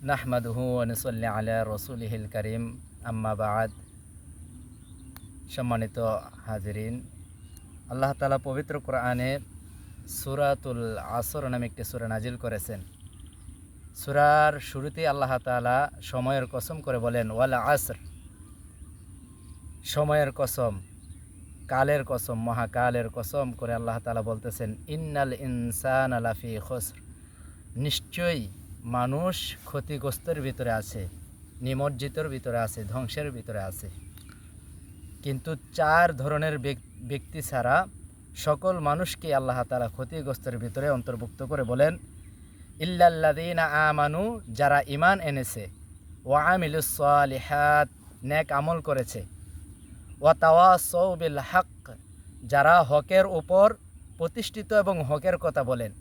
নাহমাদুহু ওয়া নুসাল্লি আলা রাসূলিহিল কারীম আম্মা বা'দ। সম্মানিত হাজিরিন, আল্লাহ তাআলা পবিত্র কোরআনে সূরাতুল আসর নামে একটি সূরা নাজিল করেছেন। সূরার শুরুতেই আল্লাহ তাআলা সময়ের কসম করে বলেন ওয়াল আসর, সময়ের কসম, কালের কসম, মহাকালের কসম করে আল্লাহ তাআলা বলতেছেন ইন্নাল ইনসানা লাফি খুসর, নিশ্চয়ই মানুষ ক্ষতিগ্রস্তের ভিতরে আছে, নিমজ্জিতর ভিতরে আছে, ধ্বংসের ভিতরে আছে। কিন্তু চার ধরনের ব্যক্তি ছাড়া সকল মানুষকে আল্লাহ তাআলা ক্ষতিগ্রস্তের ভিতরে অন্তর্ভুক্ত করে বলেন ইল্লাল্লাযীনা আমানু, যারা ঈমান এনেছে, ওয়া আমিলুস সালিহাত, নেক আমল করেছে, ওয়া তাওয়াসাউ বিল হক, যারা হকের উপর প্রতিষ্ঠিত এবং হকের কথা বলেন,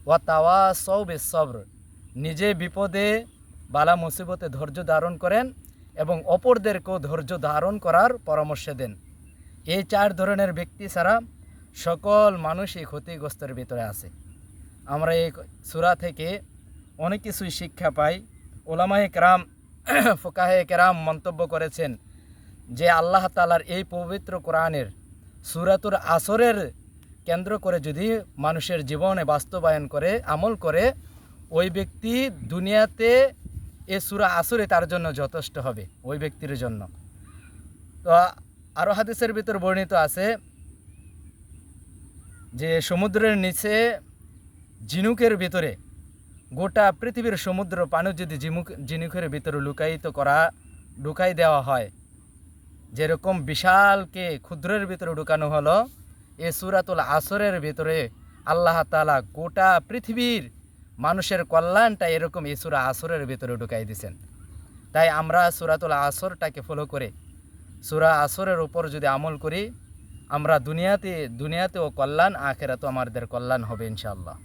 ওয়া তাওয়াসাউ বিস সবর, নিজে বিপদে বালা মুসিবতে ধৈর্য ধারণ করেন এবং অপরদেরকেও ধৈর্য ধারণ করার পরামর্শ দেন। এই চার ধরনের ব্যক্তি ছাড়া সকল মানুষই ক্ষতিগ্রস্তের ভিতরে আছে। আমরা এই সূরা থেকে অনেক কিছুই শিক্ষা পাই। উলামায়ে কেরাম, ফুকাহে কেরাম মন্তব্য করেছেন যে আল্লাহ তাআলার এই পবিত্র কোরআনের সূরাতুল আসরের কেন্দ্র করে যদি মানুষের জীবনে বাস্তবায়ন করে, আমল করে, ওই ব্যক্তি দুনিয়াতে এ সূরা আসরে তার জন্য যথেষ্ট হবে, ওই ব্যক্তির জন্য। তো আরও হাদিসের ভিতর বর্ণিত আছে যে সমুদ্রের নিচে ঝিনুকের ভিতরে গোটা পৃথিবীর সমুদ্র পানি যদি ঝিনুকের ভিতরে ঢুকাই দেওয়া হয়, যেরকম বিশালকে ক্ষুদ্রের ভিতরে ঢুকানো হলো, এ সূরাতুল আসরের ভিতরে আল্লাহ তাআলা গোটা পৃথিবীর মানুষের কল্যাণটা এরকম এই সূরা আসরের ভিতরে ঢুকাই দিয়েছেন। তাই আমরা সূরাতুল আসরটাকে ফলো করে সূরা আসরের উপর যদি আমল করি, আমরা দুনিয়াতেও কল্যাণ, আখিরাতেও আমাদের কল্যাণ হবে ইনশাআল্লাহ।